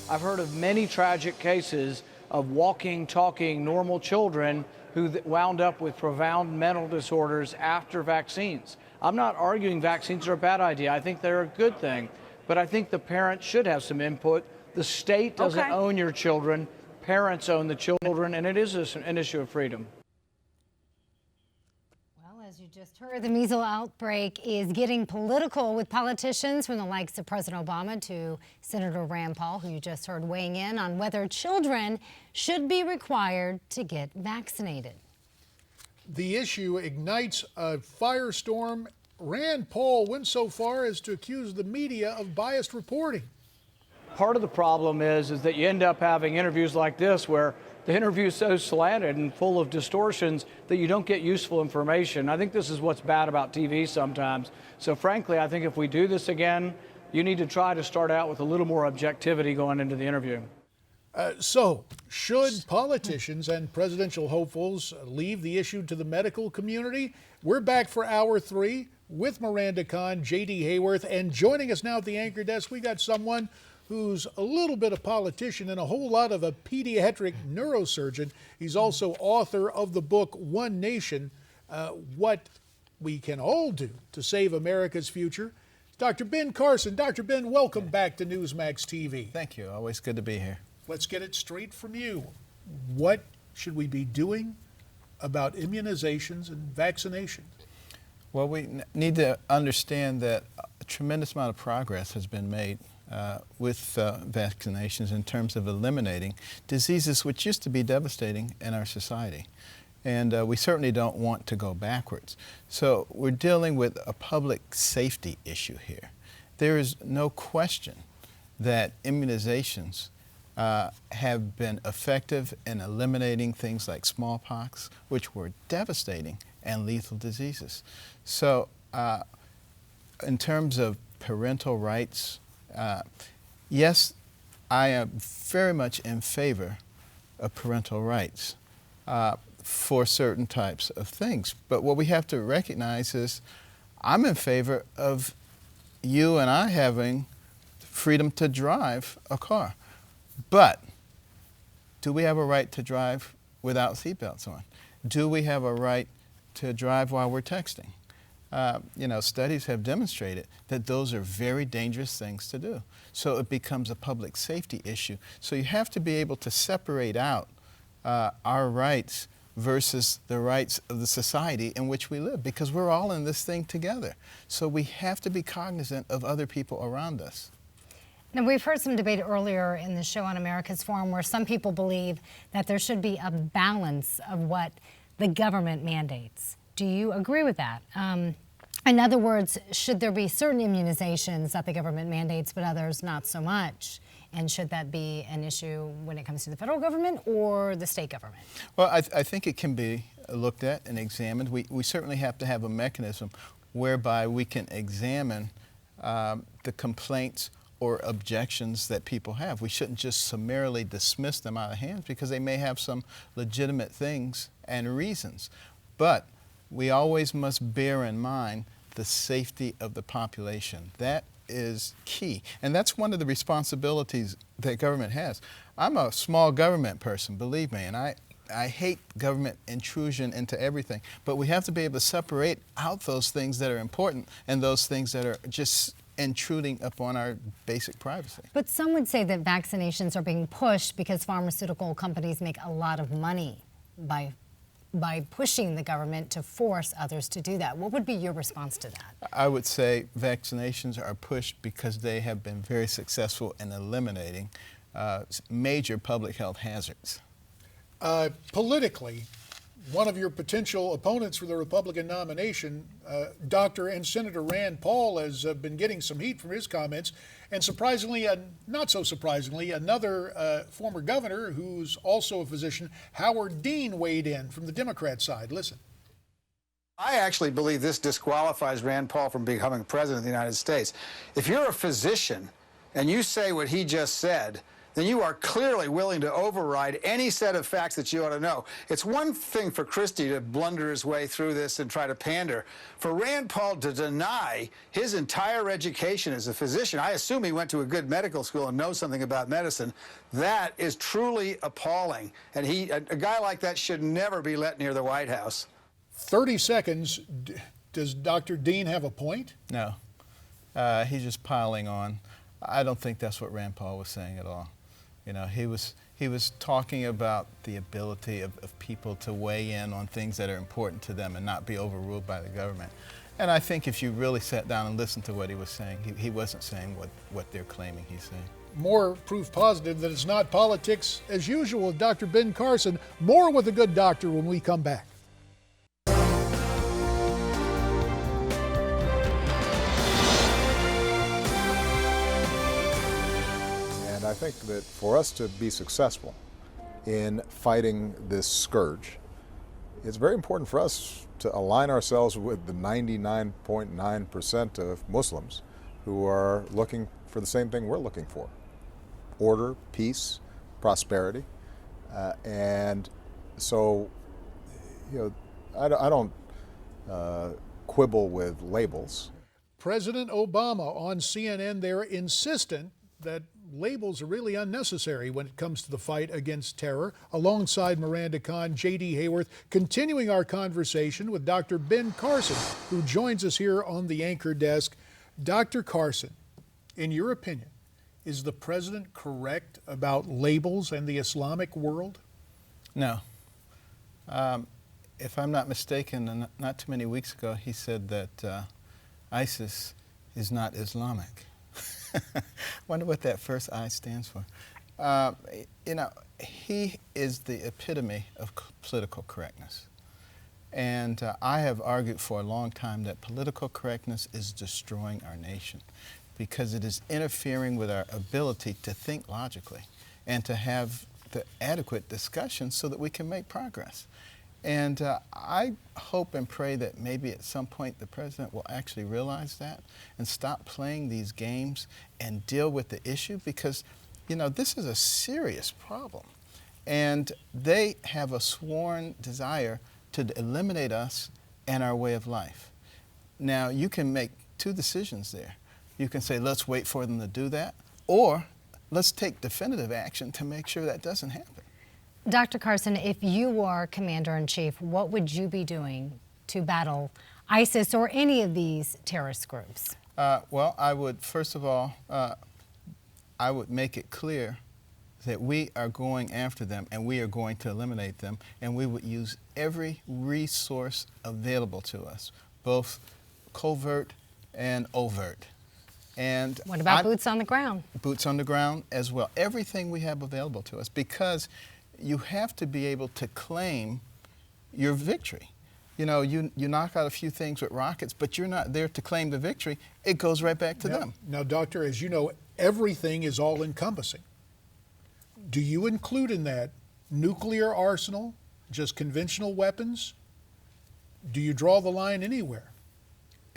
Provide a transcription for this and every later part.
I've heard of many tragic cases of walking, talking, normal children who wound up with profound mental disorders after vaccines. I'm not arguing vaccines are a bad idea. I think they're a good thing. But I think the parents should have some input. The state doesn't own your children. Parents own the children, and it is an issue of freedom. Well, as you just heard, the measles outbreak is getting political, with politicians from the likes of President Obama to Senator Rand Paul, who you just heard weighing in on whether children should be required to get vaccinated. The issue ignites a firestorm. Rand Paul went so far as to accuse the media of biased reporting. Part of the problem is that you end up having interviews like this where the interview is so slanted and full of distortions that you don't get useful information. I think this is what's bad about TV sometimes. So frankly, I think if we do this again, you need to try to start out with a little more objectivity going into the interview. So, should politicians and presidential hopefuls leave the issue to the medical community? We're back for Hour 3 with Miranda Kahn, J.D. Hayworth, and joining us now at the anchor desk, we got someone who's a little bit of politician and a whole lot of a pediatric neurosurgeon. He's also author of the book, One Nation, What We Can All Do to Save America's Future. Dr. Ben Carson. Dr. Ben, welcome back to Newsmax TV. Thank you. Always good to be here. Let's get it straight from you. What should we be doing about immunizations and vaccinations? Well, we need to understand that a tremendous amount of progress has been made with vaccinations in terms of eliminating diseases which used to be devastating in our society. And we certainly don't want to go backwards. So we're dealing with a public safety issue here. There is no question that immunizations have been effective in eliminating things like smallpox, which were devastating and lethal diseases. So in terms of parental rights, yes, I am very much in favor of parental rights for certain types of things. But what we have to recognize is I'm in favor of you and I having freedom to drive a car. But do we have a right to drive without seatbelts on? Do we have a right to drive while we're texting? Studies have demonstrated that those are very dangerous things to do. So it becomes a public safety issue. So you have to be able to separate out our rights versus the rights of the society in which we live, because we're all in this thing together. So we have to be cognizant of other people around us. Now, we've heard some debate earlier in the show on America's Forum where some people believe that there should be a balance of what the government mandates. Do you agree with that? In other words, should there be certain immunizations that the government mandates but others not so much? And should that be an issue when it comes to the federal government or the state government? Well, I think it can be looked at and examined. We certainly have to have a mechanism whereby we can examine the complaints or objections that people have. We shouldn't just summarily dismiss them out of hand because they may have some legitimate things and reasons. But we always must bear in mind the safety of the population. That is key. And that's one of the responsibilities that government has. I'm a small government person, believe me, and I hate government intrusion into everything. But we have to be able to separate out those things that are important and those things that are just intruding upon our basic privacy. But some would say that vaccinations are being pushed because pharmaceutical companies make a lot of money by pushing the government to force others to do that. What would be your response to that? I would say vaccinations are pushed because they have been very successful in eliminating major public health hazards. Politically, one of your potential opponents for the Republican nomination, Dr. and Senator Rand Paul, has been getting some heat for his comments. And surprisingly, not so surprisingly, another former governor who's also a physician, Howard Dean, weighed in from the Democrat side. Listen. I actually believe this disqualifies Rand Paul from becoming president of the United States. If you're a physician and you say what he just said, then you are clearly willing to override any set of facts that you ought to know. It's one thing for Christie to blunder his way through this and try to pander. For Rand Paul to deny his entire education as a physician, I assume he went to a good medical school and knows something about medicine, that is truly appalling. And a guy like that should never be let near the White House. 30 seconds. Does Dr. Dean have a point? No. He's just piling on. I don't think that's what Rand Paul was saying at all. You know, he was talking about the ability of people to weigh in on things that are important to them and not be overruled by the government. And I think if you really sat down and listened to what he was saying, he wasn't saying what they're claiming he's saying. More proof positive that it's not politics as usual with Dr. Ben Carson. More with a good doctor when we come back. And I think that for us to be successful in fighting this scourge, it's very important for us to align ourselves with the 99.9% of Muslims who are looking for the same thing we're looking for: order, peace, prosperity. And so, you know, I don't quibble with labels. President Obama on CNN there insistent that labels are really unnecessary when it comes to the fight against terror. Alongside Miranda Kahn, J.D. Hayworth, continuing our conversation with Dr. Ben Carson, who joins us here on the anchor desk. Dr. Carson, in your opinion, is the president correct about labels and the Islamic world? No. If I'm not mistaken, not too many weeks ago, he said that ISIS is not Islamic. Wonder what that first I stands for. You know, he is the epitome of political correctness. And I have argued for a long time that political correctness is destroying our nation because it is interfering with our ability to think logically and to have the adequate discussion so that we can make progress. And I hope and pray that maybe at some point the president will actually realize that and stop playing these games and deal with the issue, because, you know, this is a serious problem. And they have a sworn desire to eliminate us and our way of life. Now, you can make two decisions there. You can say, let's wait for them to do that, or let's take definitive action to make sure that doesn't happen. Dr. Carson, if you were commander-in-chief, what would you be doing to battle ISIS or any of these terrorist groups? Well, I would, first of all, I would make it clear that we are going after them and we are going to eliminate them, and we would use every resource available to us, both covert and overt. And what about boots on the ground? Boots on the ground as well. Everything we have available to us, because you have to be able to claim your victory. You know, you knock out a few things with rockets, but you're not there to claim the victory. It goes right back to them. Now, Doctor, as you know, everything is all-encompassing. Do you include in that nuclear arsenal, just conventional weapons? Do you draw the line anywhere?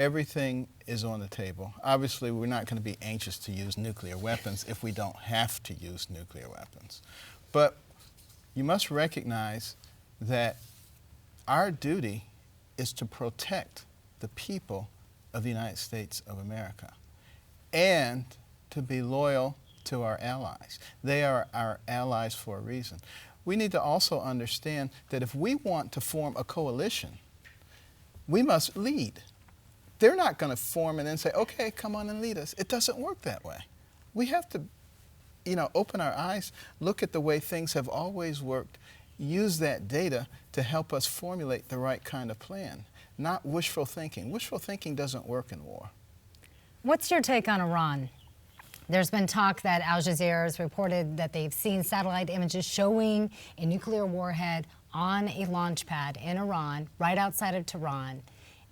Everything is on the table. Obviously, we're not going to be anxious to use nuclear weapons if we don't have to use nuclear weapons. But you must recognize that our duty is to protect the people of the United States of America and to be loyal to our allies. They are our allies for a reason. We need to also understand that if we want to form a coalition, we must lead. They're not going to form and then say, okay, come on and lead us. It doesn't work that way. We have to, you know, open our eyes, look at the way things have always worked, use that data to help us formulate the right kind of plan, not wishful thinking. Wishful thinking doesn't work in war. What's your take on Iran? There's been talk that Al Jazeera has reported that they've seen satellite images showing a nuclear warhead on a launch pad in Iran, right outside of Tehran.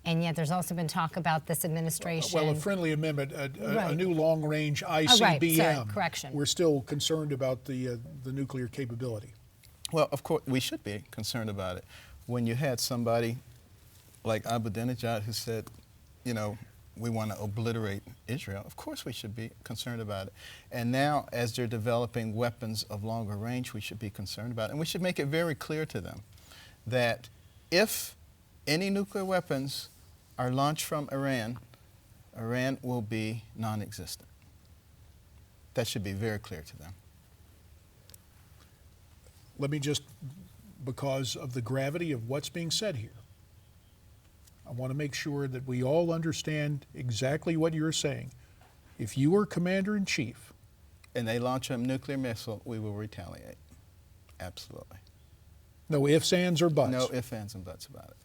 And yet there's also been talk about this administration. Well, a friendly amendment, right. A new long-range ICBM. Right. Sorry, correction. We're still concerned about the nuclear capability. Well, of course, we should be concerned about it. When you had somebody like Ahmadinejad who said, you know, we want to obliterate Israel, of course we should be concerned about it. And now, as they're developing weapons of longer range, we should be concerned about it. And we should make it very clear to them that if any nuclear weapons are launched from Iran, Iran will be non-existent. That should be very clear to them. Let me just, because of the gravity of what's being said here, I want to make sure that we all understand exactly what you're saying. If you were commander-in-chief, and they launch a nuclear missile, we will retaliate. Absolutely. no ifs, ands, or buts. No ifs, ands, and buts about it.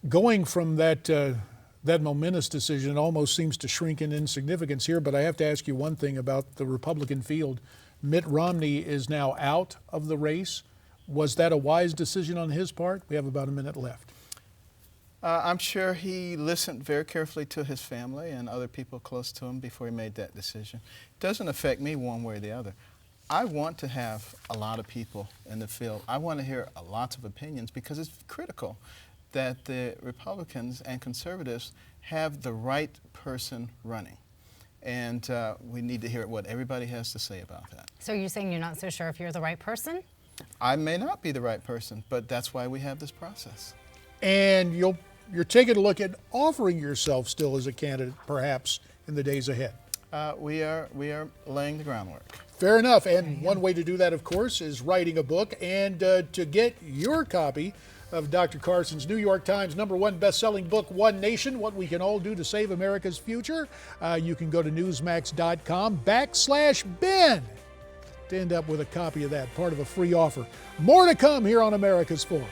Going from that momentous decision almost seems to shrink in insignificance here, but I have to ask you one thing about the Republican field. Mitt Romney is now out of the race. Was that a wise decision on his part? We have about a minute left. I'm sure he listened very carefully to his family and other people close to him before he made that decision. It doesn't affect me one way or the other. I want to have a lot of people in the field. I want to hear lots of opinions because it's critical that the Republicans and conservatives have the right person running. And we need to hear what everybody has to say about that. So you're saying you're not so sure if you're the right person? I may not be the right person, but that's why we have this process. And you're taking a look at offering yourself still as a candidate, perhaps, in the days ahead. We are laying the groundwork. Fair enough. And one way to do that, of course, is writing a book. And to get your copy of Dr. Carson's New York Times #1 best-selling book, One Nation, What We Can All Do to Save America's Future, you can go to newsmax.com/Ben to end up with a copy of that, part of a free offer. More to come here on America's Forum.